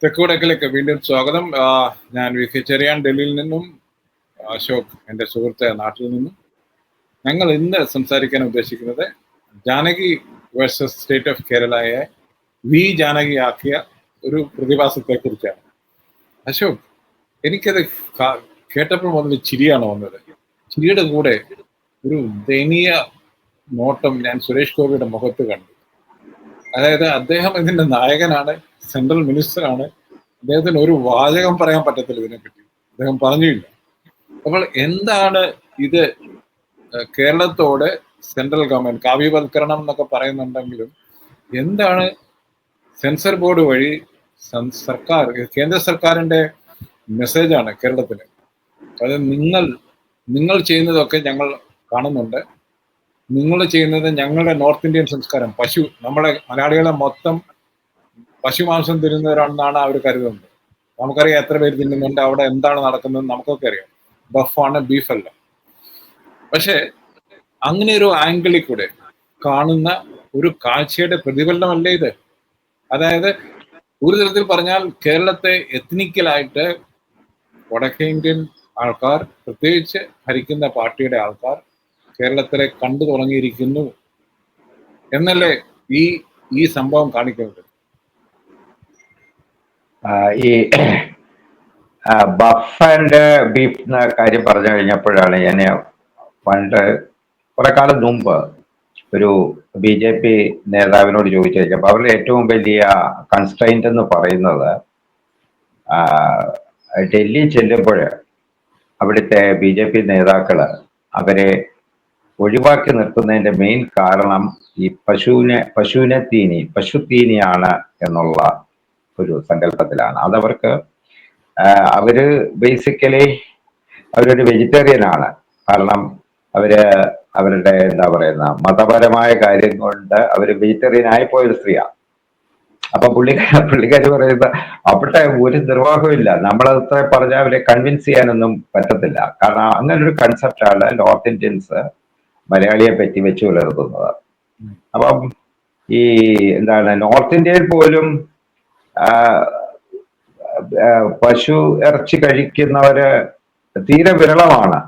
തെക്കുവടക്കിലേക്ക് വീണ്ടും സ്വാഗതം. ഞാൻ വി കെ ചെറിയാൻ ഡൽഹിയിൽ നിന്നും, അശോക് എൻ്റെ സുഹൃത്തെ നാട്ടിൽ നിന്നും. ഞങ്ങൾ ഇന്ന് സംസാരിക്കാൻ ഉദ്ദേശിക്കുന്നത് ജാനകി വേഴ്സസ് സ്റ്റേറ്റ് ഓഫ് കേരളയെ വി ജാനകി ആക്കിയ ഒരു പ്രതിഭാസത്തെ കുറിച്ചാണ്. അശോക്, എനിക്കത് കേട്ടപ്പോൾ മുതൽ ചിരിയാണ് വന്നത്. ചിരിയുടെ കൂടെ ഒരു ദയനീയ നോട്ടം ഞാൻ സുരേഷ് ഗോപിയുടെ മുഖത്ത് കണ്ടു. അതായത് അദ്ദേഹം ഇതിന്റെ നായകനാണ്, സെൻട്രൽ മിനിസ്റ്ററാണ്. അദ്ദേഹത്തിന് ഒരു വാചകം പറയാൻ പറ്റത്തില്ല ഇതിനെപ്പറ്റി, അദ്ദേഹം പറഞ്ഞില്ല. അപ്പോൾ എന്താണ് ഇത്? കേരളത്തോട് സെൻട്രൽ ഗവൺമെന്റ് കാവ്യവൽക്കരണം എന്നൊക്കെ പറയുന്നുണ്ടെങ്കിലും എന്താണ് സെൻസർ ബോർഡ് വഴി സർക്കാർ, കേന്ദ്ര സർക്കാരിന്റെ മെസ്സേജാണ് കേരളത്തിന്. അതായത് നിങ്ങൾ ചെയ്യുന്നതൊക്കെ ഞങ്ങൾ കാണുന്നുണ്ട്. നിങ്ങൾ ചെയ്യുന്നത് ഞങ്ങളുടെ നോർത്ത് ഇന്ത്യൻ സംസ്കാരം, നമ്മളെ മലയാളികളെ മൊത്തം പശുമാംസം തിന്നുന്നവരാണെന്നാണ് അവർ കരുതുന്നത്. നമുക്കറിയാം എത്ര പേര് തിന്നുന്നുണ്ട്, അവിടെ എന്താണ് നടക്കുന്നത് നമുക്കൊക്കെ അറിയാം. ബഫാണ്, ബീഫല്ല. പക്ഷെ അങ്ങനെ ഒരു ആംഗിളിൽ കൂടെ കാണുന്ന ഒരു കാഴ്ചയുടെ പ്രതിഫലനമല്ലേ ഇത്? അതായത് ഒരു തരത്തിൽ പറഞ്ഞാൽ കേരളത്തെ എത്നിക്കലായിട്ട് വടക്കേ ഇന്ത്യൻ ആൾക്കാർ, പ്രത്യേകിച്ച് ഭരിക്കുന്ന പാർട്ടിയുടെ ആൾക്കാർ കേരളത്തിലെ കണ്ടു തുടങ്ങിയിരിക്കുന്നു എന്നല്ലേ ഈ സംഭവം കാണിക്കുന്നത്? ഈ ബഫ് ആൻഡ് ബീഫ് എന്ന കാര്യം പറഞ്ഞു കഴിഞ്ഞപ്പോഴാണ് ഞാൻ പണ്ട് കുറെ കാലം മുമ്പ് ഒരു BJP നേതാവിനോട് ചോദിച്ചു കഴിഞ്ഞപ്പോൾ അവരുടെ ഏറ്റവും വലിയ കൺസ്ട്രെയിന്റ് എന്ന് പറയുന്നത് ഡൽഹി ചെല്ലുമ്പോൾ അവിടുത്തെ BJP നേതാക്കള് അവരെ ഒഴിവാക്കി നിർത്തുന്നതിന്റെ മെയിൻ കാരണം ഈ പശുത്തീനിയാണ് എന്നുള്ള ഒരു സങ്കല്പത്തിലാണ്. അതവർക്ക് അവര് ബേസിക്കലി അവരൊരു വെജിറ്റേറിയൻ ആണ്. കാരണം അവരുടെ എന്താ പറയുന്ന മതപരമായ കാര്യം കൊണ്ട് അവര് വെജിറ്റേറിയൻ ആയിപ്പോയൊരു സ്ത്രീയാണ്. അപ്പൊ പുള്ളിക്കാരി പറയുന്നത് അവിടെ ഒരു നിർവാഹവും ഇല്ല, നമ്മളത്ര പറഞ്ഞാൽ അവരെ കൺവിൻസ് ചെയ്യാനൊന്നും പറ്റത്തില്ല. കാരണം അങ്ങനെ ഒരു കൺസെപ്റ്റാണ് നോർത്ത് ഇന്ത്യൻസ് മലയാളിയെ പറ്റി വെച്ച് പുലർത്തുന്നത്. അപ്പം ഈ എന്താണ് നോർത്ത് ഇന്ത്യയിൽ പോലും പശു ഇറച്ചി കഴിക്കുന്നവര് തീരെ വിരളമാണ്.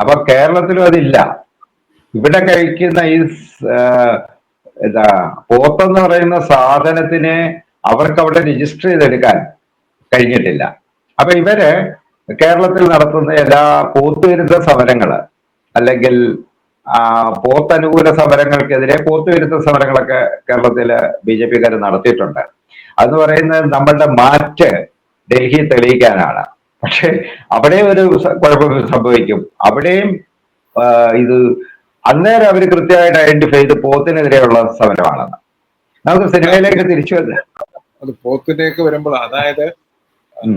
അപ്പൊ കേരളത്തിലും അതില്ല. ഇവിടെ കഴിക്കുന്ന ഈ പോത്തെന്ന് പറയുന്ന സാധനത്തിനെ അവർക്ക് അവിടെ രജിസ്റ്റർ ചെയ്തെടുക്കാൻ കഴിഞ്ഞിട്ടില്ല. അപ്പൊ ഇവര് കേരളത്തിൽ നടത്തുന്ന എല്ലാ പോത്തുവിരുദ്ധ സമരങ്ങള് അല്ലെങ്കിൽ പോത്തനുകൂല സമരങ്ങൾക്കെതിരെ പോത്തുവിരുദ്ധ സമരങ്ങളൊക്കെ കേരളത്തില് BJP-ക്കാർ നടത്തിയിട്ടുണ്ട്. അതെന്ന് പറയുന്നത് നമ്മളുടെ മാറ്റ് ഡൽഹി തെളിയിക്കാനാണ്. പക്ഷെ അവിടെ ഒരു കുഴപ്പം സംഭവിക്കും. അവിടെയും ഇത് അന്നേരം അവർ കൃത്യമായിട്ട് ഐഡന്റിഫൈ ചെയ്ത് പോത്തിനെതിരെയുള്ള സമരമാണെന്ന്. നമുക്ക് സിനിമയിലേക്ക് തിരിച്ചു അത് പോത്തിലേക്ക് വരുമ്പോൾ, അതായത്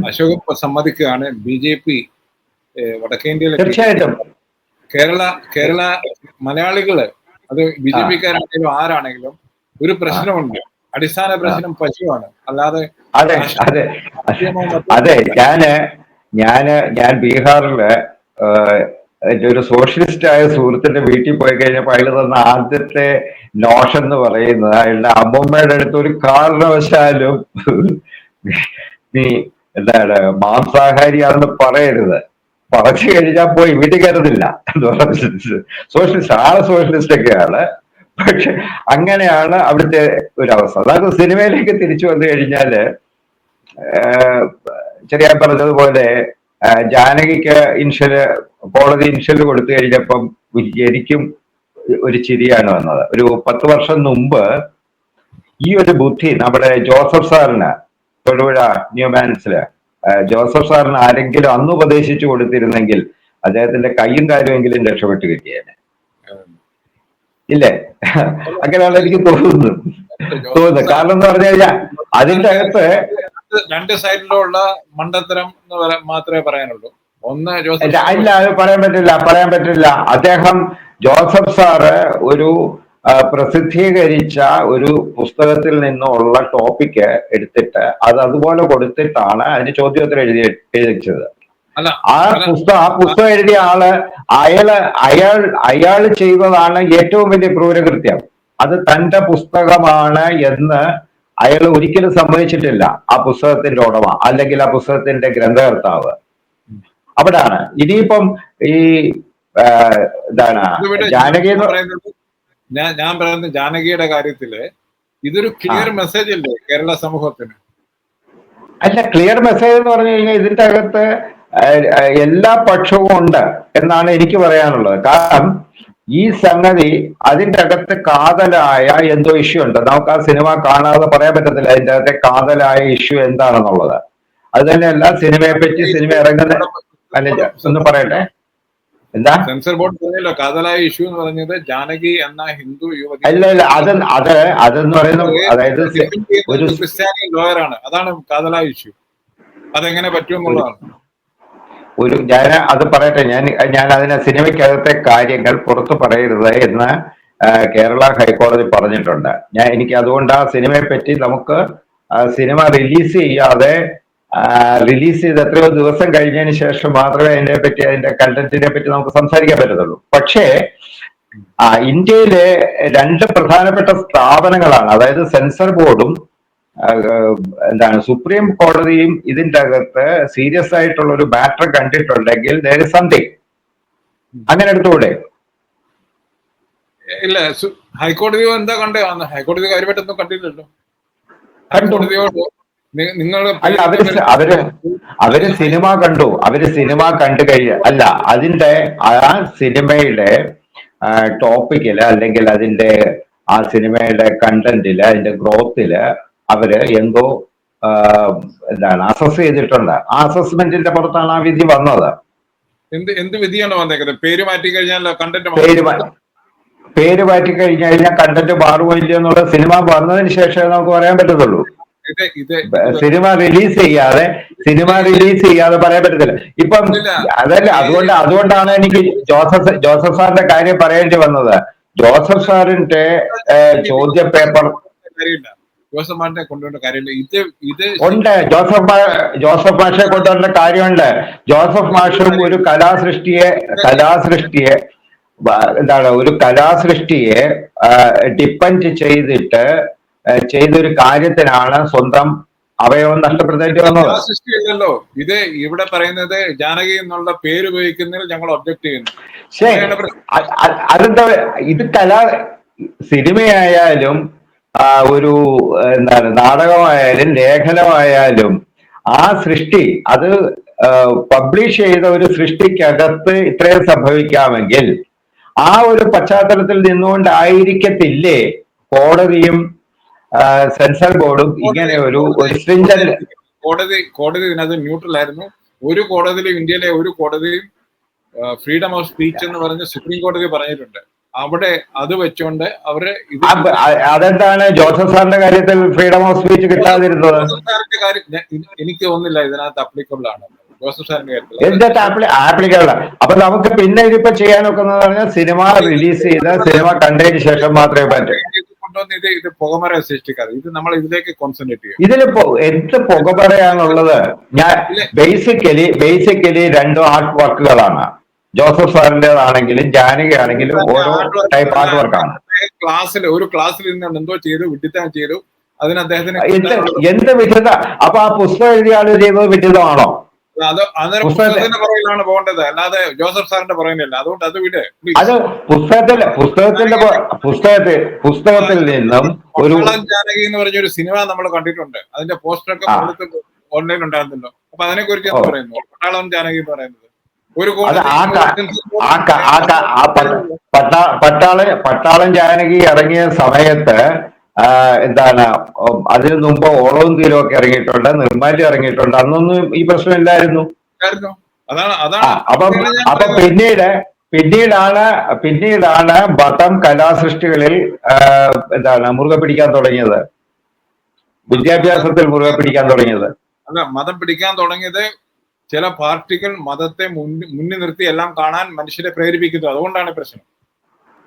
അശോക് സമ്മതിക്കുകയാണ് BJP വടക്കേന്ത്യയിലെ തീർച്ചയായിട്ടും കേരള മലയാളികള്, അത് BJP-ക്കാരാണെങ്കിലും ആരാണെങ്കിലും ഒരു പ്രശ്നമുണ്ട്. അടിസ്ഥാന പ്രശ്നം പശുവാണ്, അല്ലാതെ അതെ അതെ അതെ ഞാൻ ബീഹാറില് എൻ്റെ ഒരു സോഷ്യലിസ്റ്റ് ആയ സുഹൃത്തിന്റെ വീട്ടിൽ പോയി കഴിഞ്ഞപ്പോൾ അയാൾ തന്ന ആദ്യത്തെ നോഷൻ എന്ന് പറയുന്നത് അയാളുടെ അമ്മൂമ്മയുടെ അടുത്ത് ഒരു കാരണവശാലും നീ എന്താണ് മാംസാഹാരിയാണെന്ന് പറയരുത്, പറഞ്ഞു കഴിഞ്ഞാൽ പോയി വീട്ടിൽ കയറുന്നില്ല എന്ന് പറഞ്ഞ സോഷ്യലിസ്റ്റ് ഒക്കെയാണ്. പക്ഷെ അങ്ങനെയാണ് അവിടുത്തെ ഒരു അവസ്ഥ. അതായത് സിനിമയിലേക്ക് തിരിച്ചു വന്നു കഴിഞ്ഞാല് ചെറിയാൻ പറഞ്ഞതുപോലെ ജാനകിക്ക് കോടതി ഇൻഷ്യല് കൊടുത്തു കഴിഞ്ഞപ്പം എനിക്കും ഒരു ചിരിയാണ് വന്നത്. ഒരു 10 വർഷം മുമ്പ് ഈ ഒരു ബുദ്ധി നമ്മുടെ ജോസഫ് സാറിന് തൊടുപുഴ ന്യൂമാൻസില് ജോസഫ് സാറിന് ആരെങ്കിലും അന്ന് ഉപദേശിച്ചു കൊടുത്തിരുന്നെങ്കിൽ അദ്ദേഹത്തിന്റെ കയ്യും കാര്യമെങ്കിലും രക്ഷപ്പെട്ട് കിട്ടിയേനെ. ഇല്ലേ? അങ്ങനെയാണ് എനിക്ക് തോന്നുന്നത്. കാരണം എന്ന് പറഞ്ഞു കഴിഞ്ഞാൽ അതിന്റെ അകത്ത് രണ്ട് സൈഡിലുള്ള മണ്ടത്തരം എന്ന് മാത്രമേ പറയാനുള്ളൂ. ഇല്ല, അത് പറയാൻ പറ്റില്ല. അദ്ദേഹം ജോസഫ് സാറ് ഒരു പ്രസിദ്ധീകരിച്ച ഒരു പുസ്തകത്തിൽ നിന്നുള്ള ടോപ്പിക്ക് എടുത്തിട്ട് അത് അതുപോലെ കൊടുത്തിട്ടാണ് അതിന് ചോദ്യോത്തരം എഴുതിച്ചത്. ആ പുസ്തകം എഴുതിയ ആള് അയാൾ ചെയ്തതാണ് ഏറ്റവും വലിയ ക്രൂരകൃത്യം. അത് തന്റെ പുസ്തകമാണ് എന്ന് അയാൾ ഒരിക്കലും സമ്മതിച്ചിട്ടില്ല ആ പുസ്തകത്തിന്റെ ഉടമ അല്ലെങ്കിൽ ആ പുസ്തകത്തിന്റെ ഗ്രന്ഥകർത്താവ്. അവിടാണ് ഇനിയിപ്പം ഈ എന്താണ് ഇതിവിടെ ജാനകി ഞാൻ പറയുന്നത് ഞാൻ പറയുന്നത് ജാനകിയുടെ കാര്യത്തില് ഇതൊരു ക്ലിയർ മെസ്സേജ് അല്ലേ കേരള സമൂഹത്തിന്? അല്ല, ക്ലിയർ മെസ്സേജ് എന്ന് പറഞ്ഞു കഴിഞ്ഞാൽ ഇതിന്റെ അകത്ത് എല്ലാ പക്ഷവും ഉണ്ട് എന്നാണ് എനിക്ക് പറയാനുള്ളത്. കാരണം ഈ സംഗതി അതിന്റെ അകത്ത് കാതലായ എന്തോ ഇഷ്യൂ ഉണ്ട്. നമുക്ക് ആ സിനിമ കാണാതെ പറയാൻ പറ്റത്തില്ല അതിന്റെ അകത്തെ കാതലായ ഇഷ്യൂ എന്താണെന്നുള്ളത്. അത് തന്നെയല്ല സിനിമയെ പറ്റി സിനിമ ഇറങ്ങുന്ന അല്ല ഒന്ന് പറയട്ടെ. എന്താ സെൻസർ ബോർഡ് പറഞ്ഞല്ലോ കാതലായ ഇഷ്യൂ എന്ന് പറഞ്ഞത് ജാനകി എന്ന ഹിന്ദു യുവതി അല്ല അതെന്ന് പറയുന്ന അതായത് ഒരു ക്രിസ്ത്യാനി ലോയറാണ്. അതാണ് കാതലായ ഇഷ്യൂ. അതെങ്ങനെ പറ്റുമെന്നുള്ളതാണ്. ഞാൻ അത് പറയട്ടെ. ഞാൻ അതിനെ സിനിമയ്ക്കകത്തെ കാര്യങ്ങൾ പുറത്തു പറയരുത് എന്ന് കേരള ഹൈക്കോടതി പറഞ്ഞിട്ടുണ്ട്. എനിക്ക് അതുകൊണ്ട് ആ സിനിമയെ പറ്റി നമുക്ക് സിനിമ റിലീസ് ചെയ്യാതെ റിലീസ് ചെയ്ത് എത്രയോ ദിവസം കഴിഞ്ഞതിന് ശേഷം മാത്രമേ അതിന്റെ കണ്ടന്റിനെ പറ്റി നമുക്ക് സംസാരിക്കാൻ പറ്റത്തുള്ളൂ. പക്ഷേ ഇന്ത്യയിലെ രണ്ട് പ്രധാനപ്പെട്ട സ്ഥാപനങ്ങളാണ്, അതായത് സെൻസർ ബോർഡും എന്താണ് സുപ്രീം കോടതിയും ഇതിന്റെ അകത്ത് സീരിയസ് ആയിട്ടുള്ള ഒരു മാറ്റർ കണ്ടിട്ടുണ്ടെങ്കിൽ there is something. അങ്ങനെ എടുത്തുകൂടെ? ഇല്ല, ഹൈക്കോടതി എന്താ കണ്ടേ? ഹൈക്കോടതി കാര്യമായിട്ടൊന്നും കണ്ടില്ലല്ലോ. ഹൈക്കോടതിയോട് നിങ്ങൾ അല്ല, അവര് സിനിമ കണ്ടു. അവര് സിനിമ കണ്ടു കഴിഞ്ഞ അല്ല അതിന്റെ ആ സിനിമയുടെ ടോപ്പിക്കില് അല്ലെങ്കിൽ അതിന്റെ ആ സിനിമയുടെ കണ്ടന്റില് അതിന്റെ ഗ്രോത്തില് അവര് എന്തോ എന്താണ് അസസ് ചെയ്തിട്ടുണ്ട്. ആ അസസ്മെന്റിന്റെ പുറത്താണ് ആ വിധി വന്നത്. എന്ത് വിധിയാണ് വന്നേക്കുന്നത്? പേര് മാറ്റി കഴിഞ്ഞാൽ കണ്ടന്റ് പേര് മാറ്റി കഴിഞ്ഞാൽ കണ്ടന്റ് മാറുമില്ല എന്നുള്ള സിനിമ വന്നതിന് ശേഷമേ നമുക്ക് പറയാൻ പറ്റത്തുള്ളൂ. സിനിമ റിലീസ് ചെയ്യാതെ പറയാൻ പറ്റത്തില്ല. ഇപ്പം അതല്ല, അതുകൊണ്ടാണ് എനിക്ക് ജോസഫ് സാറിന്റെ കാര്യം പറയേണ്ടി വന്നത്. ജോസഫ് സാറിന്റെ ചോദ്യ പേപ്പർ ജോസഫ് മാഷിനെ കൊണ്ടുവരേണ്ട കാര്യമില്ല. ഉണ്ട്, ജോസഫ് മാഷെ കൊണ്ടുവരേണ്ട കാര്യമുണ്ട്. ജോസഫ് മാഷും ഒരു കലാസൃഷ്ടിയെ എന്താണ് ഒരു കലാസൃഷ്ടിയെ ഡിപ്പെൻഡ് ചെയ്തിട്ട് ചെയ്തൊരു കാര്യത്തിനാണ് സ്വന്തം അവയവം നഷ്ടപ്പെടുത്തേണ്ടി വന്നത്. സൃഷ്ടിയല്ലോ ഇത്. ഇവിടെ പറയുന്നത് ജാനകി എന്നുള്ള പേര് ഉപയോഗിക്കുന്നതിൽ ഞങ്ങൾ ഒബ്ജക്ട് ചെയ്യുന്നു. അതെന്താ, ഇത് സിനിമയായാലും ഒരു എന്താണ് നാടകമായാലും ലേഖനമായാലും ആ സൃഷ്ടി അത് പബ്ലിഷ് ചെയ്ത ഒരു സൃഷ്ടിക്കകത്ത് ഇത്രയും സംഭവിക്കാമെങ്കിൽ ആ ഒരു പശ്ചാത്തലത്തിൽ നിന്നുകൊണ്ടായിരിക്കത്തില്ലേ കോടതിയും സെൻസർ ബോർഡും ഇങ്ങനെ ഒരു കോടതി ഇതിനകത്ത് ന്യൂട്രൽ ആയിരുന്നു. ഒരു കോടതിയിലും ഇന്ത്യയിലെ ഒരു കോടതിയും ഫ്രീഡം ഓഫ് സ്പീച്ച് എന്ന് പറഞ്ഞ് സുപ്രീം കോടതി പറഞ്ഞിട്ടുണ്ട്. അവിടെ അത് വെച്ചുകൊണ്ട് അവര് അതെന്താണ് ജോസഫ് സാറിന്റെ കാര്യത്തിൽ ഫ്രീഡം ഓഫ് സ്പീച്ച് കിട്ടാതിരുന്നത്? എനിക്ക് തോന്നുന്നില്ല ഇതിനകത്ത് അപ്ലിക്കബിൾ ആണ് ജോസഫ് സാറിന്റെ കാര്യത്തിൽ. എന്തൊക്കെ ആപ്ലിക്കബിൾ? അപ്പൊ നമുക്ക് പിന്നെ ഇതിപ്പോ ചെയ്യാനൊക്കെന്ന് പറഞ്ഞാൽ സിനിമ റിലീസ് ചെയ്ത് സിനിമ കണ്ടതിന് ശേഷം മാത്രമേ പറ്റൂ. ഇത് പുകമറ സൃഷ്ടിക്കാതെ ഇത് നമ്മൾ ഇതിലേക്ക് കോൺസെൻട്രേറ്റ് ചെയ്യും. ഇതിലിപ്പോ എന്ത് പുകമറയാണുള്ളത്? ഞാൻ ബേസിക്കലി രണ്ടും ആർട്ട് വർക്കുകളാണ്. ജോസഫ് സാറിന്റേതാണെങ്കിലും ജാനകി ആണെങ്കിലും ഓരോ ടൈപ്പ് ആർട്ട് വർക്കാണ്. ഒരു ക്ലാസ്സിൽ ഇരുന്ന് എന്തോ ചെയ്തു, വിഡിത്തം ചെയ്തു, അതിന് അദ്ദേഹത്തിന് എന്ത് വിഡിത? അപ്പൊ ആ പുസ്തകം എഴുതിയ ആള് ചെയ്തത് വിഡിതമാണോ? പുസ്തകത്തിന്റെ പുറകിലാണ് പോകേണ്ടത്, അല്ലാതെ ജോസഫ് സാറിന്റെ പുറകിലല്ല. അതുകൊണ്ട് അത് വിട്. അത് പുസ്തകത്തിൽ നിന്നും ഒരു ജാനകി എന്ന് പറഞ്ഞ ഒരു സിനിമ നമ്മൾ കണ്ടിട്ടുണ്ട്. അതിന്റെ പോസ്റ്ററൊക്കെ ഓൺലൈൻ ഉണ്ടായിരുന്നല്ലോ. അപ്പൊ അതിനെ കുറിച്ച് എന്ന് പറയുന്നു പട്ടാളം ജാനകി എന്ന് പറയുന്നത് പട്ടാളം ജാനകി ഇറങ്ങിയ സമയത്ത് എന്താണ് അതിനു മുമ്പ് ഓളവും തീരും ഒക്കെ ഇറങ്ങിയിട്ടുണ്ട്, നിർമ്മാല്യം ഇറങ്ങിയിട്ടുണ്ട്. അന്നൊന്നും ഈ പ്രശ്നമില്ലായിരുന്നു. അപ്പൊ പിന്നീടാണ് മതം കലാസൃഷ്ടികളിൽ എന്താണ് മുറുകെ പിടിക്കാൻ തുടങ്ങിയത്, വിദ്യാഭ്യാസത്തിൽ മുറുകെ പിടിക്കാൻ തുടങ്ങിയത്. അല്ല, മതം പിടിക്കാൻ തുടങ്ങിയത് ചില പാർട്ടികൾ മതത്തെ മുന്നിൽ നിർത്തി എല്ലാം കാണാൻ മനുഷ്യരെ പ്രേരിപ്പിക്കുന്നു. അതുകൊണ്ടാണ് പ്രശ്നം.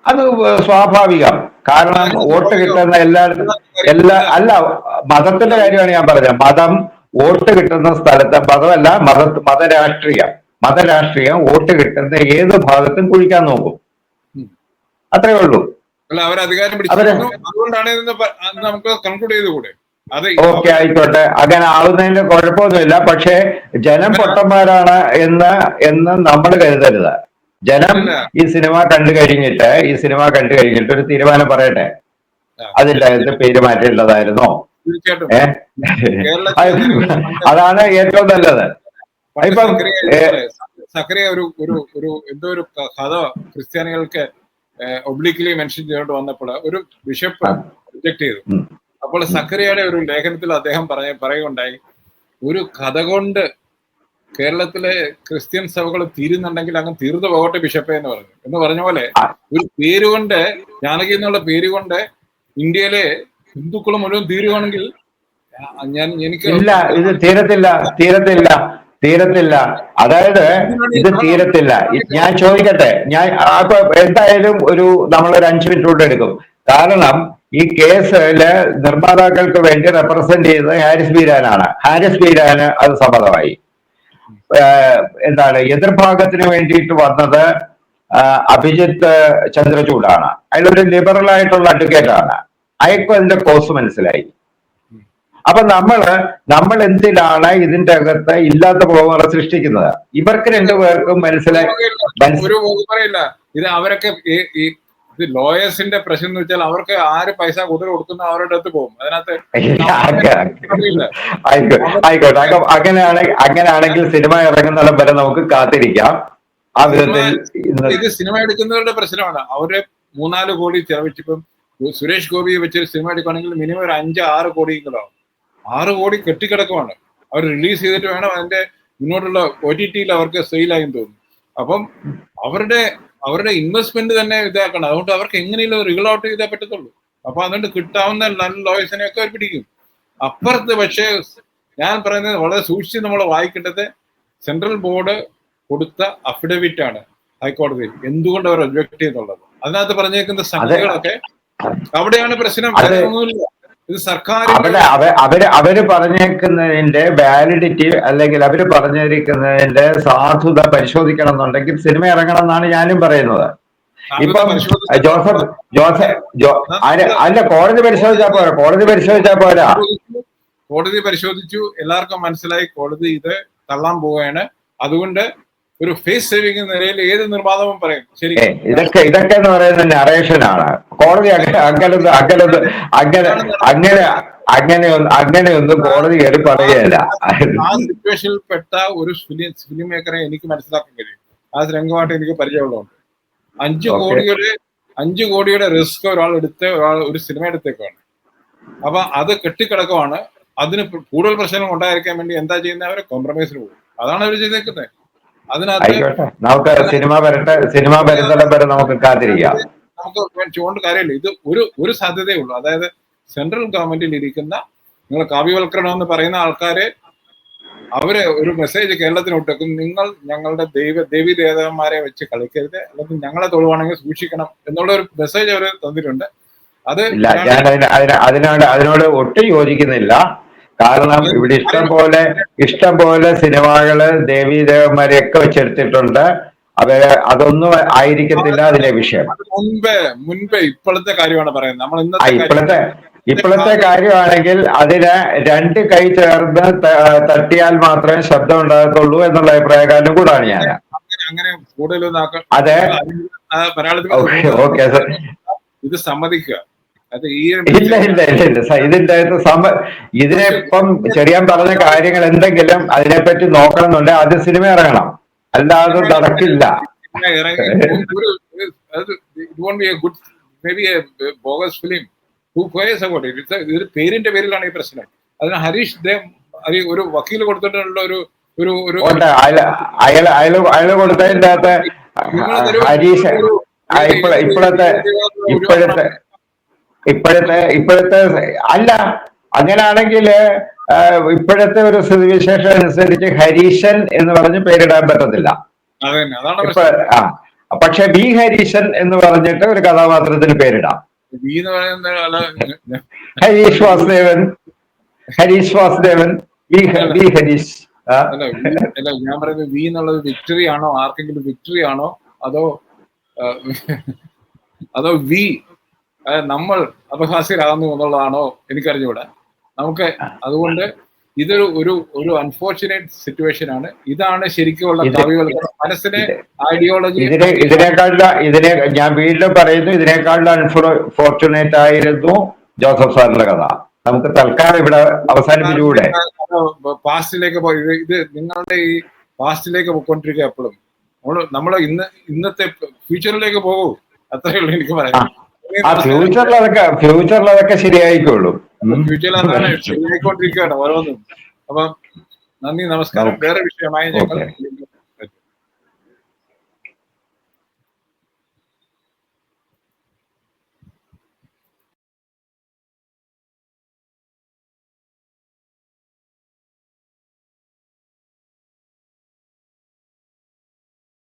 അത് സ്വാഭാവികം. കാരണം വോട്ട് കിട്ടുന്ന അല്ല, മതത്തിന്റെ കാര്യമാണ് ഞാൻ പറഞ്ഞത്. മതം വോട്ട് കിട്ടുന്ന സ്ഥലത്ത്, മതമല്ല മതരാഷ്ട്രീയം വോട്ട് കിട്ടുന്ന ഏത് ഭാഗത്തും കുഴിക്കാൻ നോക്കും. അത്രേ ഉള്ളൂ. അല്ല, അവർ അധികാരം പിടിച്ചിരുന്നു. അതുകൊണ്ടാണ് നമുക്ക് കൺക്ലൂഡ് ചെയ്തുകൂടെ? അത് ഓക്കെ, ആയിക്കോട്ടെ, അങ്ങനെ ആവുന്നതിന് കുഴപ്പമൊന്നുമില്ല. പക്ഷേ ജനം പൊട്ടന്മാരാണ് എന്ന് നമ്മൾ കരുതരുത്. ജനം ഈ സിനിമ കണ്ടു കഴിഞ്ഞിട്ട് ഒരു തീരുമാനം പറയട്ടെ. അതിന്റെ അകത്ത് പേര് മാറ്റേണ്ടതായിരുന്നോ? തീർച്ചയായിട്ടും അതാണ് ഏറ്റവും നല്ലത്. ഇപ്പം സക്കറിയ ഒരു എന്തോ ഒരു കഥ ക്രിസ്ത്യാനികൾക്ക് ഒബ്ലിക്ലി മെൻഷൻ ചെയ്തുകൊണ്ട് വന്നപ്പോൾ ഒരു ബിഷപ്പ് റിജക്ട് ചെയ്തു. അപ്പോൾ സക്കറിയയുടെ ഒരു ലേഖനത്തിൽ അദ്ദേഹം പറയുകയുണ്ടായി, ഒരു കഥ കൊണ്ട് കേരളത്തിലെ ക്രിസ്ത്യൻ സഭകൾ തീരുന്നുണ്ടെങ്കിൽ അങ്ങ് തീർന്നു പോകട്ടെ ബിഷപ്പെ എന്ന് പറഞ്ഞ പോലെ ഒരു പേരുകൊണ്ട്, ജാനകി എന്നുള്ള പേരുകൊണ്ട് ഇന്ത്യയിലെ ഹിന്ദുക്കൾ മുഴുവൻ തീരുവാണെങ്കിൽ എനിക്ക് ഇല്ല, ഇത് തീരത്തില്ല. അതായത് ഇത് തീരത്തില്ല. ഞാൻ ചോദിക്കട്ടെ, അപ്പൊ എന്തായാലും നമ്മളൊരു 5 മിനിറ്റ് കൊണ്ട് എടുക്കും. കാരണം ഈ കേസില് നിർമ്മാതാക്കൾക്ക് വേണ്ടി റെപ്രസെന്റ് ചെയ്തത് ഹാരിസ് ബീരാനാണ്. ഹാരിസ് ബീരാന് അത് സമ്മതമായി. എതിർഭാഗത്തിന് വേണ്ടിയിട്ട് വന്നത് അഭിജിത്ത് ചന്ദ്രചൂഡാണ്. അയാളൊരു ലിബറൽ ആയിട്ടുള്ള അഡ്വക്കേറ്റ് ആണ്. അയാൾക്കും അതിന്റെ കോഴ്സ് മനസ്സിലായി. അപ്പൊ നമ്മൾ എന്തിനാണ് ഇതിന്റെ അകത്ത് ഇല്ലാത്ത പ്രോഗ്രാം സൃഷ്ടിക്കുന്നത്? ഇവർക്ക് രണ്ടുപേർക്കും മനസ്സിലായി. ഇത് അവരൊക്കെ ഇത് ലോയേഴ്സിന്റെ പ്രശ്നം എന്ന് വെച്ചാൽ അവർക്ക് ആര് പൈസ കൂടുതൽ കൊടുക്കുന്ന അവരുടെ അടുത്ത് പോകും. അതിനകത്ത് ആയിക്കോട്ടെ. അങ്ങനെയാണെങ്കിൽ സിനിമ ഇറങ്ങുന്നിടം വരെ നമുക്ക് കാത്തിരിക്കാം. ആ വിധത്തിൽ ഇത് സിനിമ എടുക്കുന്നവരുടെ പ്രശ്നമാണ്. അവരുടെ 3-4 കോടി ചെലവഴിച്ചിപ്പം സുരേഷ് ഗോപിയെ വെച്ചൊരു സിനിമ എടുക്കുകയാണെങ്കിൽ മിനിമം ഒരു 5-6 കോടിയെങ്കിലും 6 കോടി കെട്ടിക്കിടക്കുവാണ്. അവർ റിലീസ് ചെയ്തിട്ട് വേണം അതിന്റെ മുന്നോട്ടുള്ള OTT-യിൽ അവർക്ക് സെയിലായി തോന്നുന്നു. അപ്പം അവരുടെ ഇൻവെസ്റ്റ്മെന്റ് തന്നെ ഇതാക്കണം. അതുകൊണ്ട് അവർക്ക് എങ്ങനെയും റിഗിൾ ഔട്ട് ചെയ്തേ പറ്റത്തുള്ളൂ. അപ്പൊ അതുകൊണ്ട് കിട്ടാവുന്ന നല്ല ലോയേഴ്സിനെയൊക്കെ അവർ പിടിക്കും. അപ്പുറത്ത് പക്ഷേ ഞാൻ പറയുന്നത് വളരെ സൂക്ഷിച്ച് നമ്മൾ വായിക്കേണ്ടത് സെൻട്രൽ ബോർഡ് കൊടുത്ത അഫിഡവിറ്റ് ആണ് ഹൈക്കോടതിയിൽ എന്തുകൊണ്ട് അവർ ഒബ്ജക്ട് ചെയ്യുന്നുള്ളത്. അതിനകത്ത് പറഞ്ഞേക്കുന്ന സംഖ്യകളൊക്കെ അവിടെയാണ് പ്രശ്നം. ഇത് സർക്കാർ അവര് പറഞ്ഞേക്കുന്നതിന്റെ വാലിഡിറ്റി അല്ലെങ്കിൽ അവര് പറഞ്ഞിരിക്കുന്നതിന്റെ സാധുത പരിശോധിക്കണം എന്നുണ്ടെങ്കിൽ സിനിമ ഇറങ്ങണം എന്നാണ് ഞാനും പറയുന്നത്. ഇപ്പം അല്ല, കോടതി പരിശോധിച്ചാ പോരാ. കോടതി പരിശോധിച്ചു, എല്ലാവർക്കും മനസ്സിലായി കോടതി ഇത് തള്ളാൻ പോവുകയാണ്. അതുകൊണ്ട് ഒരു ഫേസ് സേവിംഗ് നിലയിൽ ഏത് നിർമ്മാതാവും പറയും ശരി. ഇതൊക്കെ എന്ന് പറയുന്നത് നറേഷനാണ്. കോടതി അങ്ങനെയൊന്നും കോടതി കയറി പറയുകയല്ല. ആ സിറ്റുവേഷനിൽ പെട്ട ഒരു ഫിലിം മേക്കറെ എനിക്ക് മനസ്സിലാക്കാൻ കഴിയും. ആ രംഗമായിട്ട് എനിക്ക് പരിചയമുള്ളതുകൊണ്ട് 5 കോടിയുടെ റിസ്ക് ഒരു സിനിമ എടുത്തേക്കാണ്. അപ്പൊ അത് കെട്ടിക്കിടക്കുവാണ്. അതിന് കൂടുതൽ പ്രശ്നങ്ങൾ ഉണ്ടായിരിക്കാൻ വേണ്ടി എന്താ ചെയ്യുന്നത്? അവരെ കോംപ്രമൈസിന് പോകും. അതാണ് അവർ ചെയ്തേക്കുന്നത്. അതിനകത്ത് നമുക്ക് സിനിമ വരുന്നിടം വരെ നമുക്ക് കാത്തിരിക്കാം. നമുക്ക് ചുവണ്ട് കാര്യമില്ല. ഇത് ഒരു സാധ്യതയേ ഉള്ളൂ. അതായത് സെൻട്രൽ ഗവൺമെന്റിൽ ഇരിക്കുന്ന നിങ്ങൾ കാവ്യവൽക്കരണം എന്ന് പറയുന്ന ആൾക്കാരെ അവര് ഒരു മെസ്സേജ് കേരളത്തിന് വിട്ടേക്കും, നിങ്ങൾ ഞങ്ങളുടെ ദേവി ദേവന്മാരെ വെച്ച് കളിക്കരുത്, അല്ലെങ്കിൽ ഞങ്ങളെ തൊഴുവാണെങ്കിൽ സൂക്ഷിക്കണം എന്നുള്ള ഒരു മെസ്സേജ് അവർ തന്നിട്ടുണ്ട്. അത് അതിനോട് ഒട്ടും യോജിക്കുന്നില്ല. കാരണം ഇവിടെ ഇഷ്ടം പോലെ സിനിമകള് ദേവീ ദേവന്മാരെയൊക്കെ വെച്ചെടുത്തിട്ടുണ്ട്. അതൊന്നും ആയിരിക്കത്തില്ല അതിലെ വിഷയം. മുൻപേ ഇപ്പോഴത്തെ കാര്യമാണ് പറയുന്നത്. നമ്മൾ ഇപ്പോഴത്തെ കാര്യമാണെങ്കിൽ അതിന് 2 കൈ ചേർന്ന് തട്ടിയാൽ മാത്രമേ ശബ്ദം ഉണ്ടാകത്തുള്ളൂ എന്നുള്ള അഭിപ്രായക്കാരനും കൂടാണ് ഞാൻ. അങ്ങനെ കൂടുതലൊന്നും അതെ, ഓക്കെ സർ, ഇത് സമ്മതിക്കുക. ഇല്ല ഇതിനെ ഇപ്പം ചെറിയാൻ പറഞ്ഞ കാര്യങ്ങൾ എന്തെങ്കിലും അതിനെപ്പറ്റി നോക്കണമെന്നുണ്ട്. ആദ്യം സിനിമ ഇറങ്ങണം, അല്ലാതെ നടക്കില്ല. ഇതൊരു പേരിന്റെ പേരിലാണ് ഈ പ്രശ്നം. അതിന് ഹരീഷ് ദേവ് ഒരു വക്കീൽ കൊടുത്തിട്ടുള്ള ഒരു അയാള് കൊടുത്തതിന്റെ അകത്ത് ഹരീഷ് ഇപ്പോഴത്തെ അല്ല, അങ്ങനാണെങ്കിൽ ഇപ്പോഴത്തെ ഒരു സ്ഥിതിവിശേഷം അനുസരിച്ച് ഹരീശൻ എന്ന് പറഞ്ഞ് പേരിടാൻ പറ്റത്തില്ല. പക്ഷെ വി ഹരീശൻ എന്ന് പറഞ്ഞിട്ട് ഒരു കഥാപാത്രത്തിന് പേരിടാം. ഹരീഷ് വാസുദേവൻ വി ഹരീഷ്. ഞാൻ പറയുന്നത് വി എന്നുള്ളത് വിക്ടറി ആണോ, ആർക്കെങ്കിലും വിക്ടറി ആണോ, അതോ വി നമ്മൾ അപഹാസ്യരാകുന്നു എന്നുള്ളതാണോ എനിക്കറിഞ്ഞൂടാ. നമുക്ക് അതുകൊണ്ട് ഇതൊരു ഒരു അൺഫോർച്ചുനേറ്റ് സിറ്റുവേഷൻ ആണ്. ഇതാണ് ശരിക്കുമുള്ള കാവ്യവൽക്കരണം. മനസ്സിനെ ഐഡിയോളജി ഇതിനെ ഞാൻ വീണ്ടും പറയുന്നു, ഇതിനേക്കാളും അൺഫോർച്ചുനേറ്റ് ആയിരുന്നു ജോസഫ് സാറിന്റെ കഥ. നമുക്ക് തൽക്കാലം ഇവിടെ അവസാനിപ്പിച്ചുകൂടെ? പാസ്റ്റിലേക്ക് പോയി ഇത് നിങ്ങളുടെ ഈ പാസ്റ്റിലേക്ക് പോയിക്കൊണ്ടിരിക്കുക. എപ്പോഴും നമ്മള് ഇന്നത്തെ ഫ്യൂച്ചറിലേക്ക് പോകൂ, അത്രയേ ഉള്ളൂ എനിക്ക് പറയാം. ഫ്യൂച്ചറിൽ അതൊക്കെ ശരിയായിക്കോളൂ. ഫ്യൂച്ചറിൽ അതാണ് ശരിയായിക്കൊണ്ടിരിക്കുകയാണ് ഓരോന്നും. അപ്പം നന്ദി, നമസ്കാരം. വേറെ വിഷയമായി ഞങ്ങൾ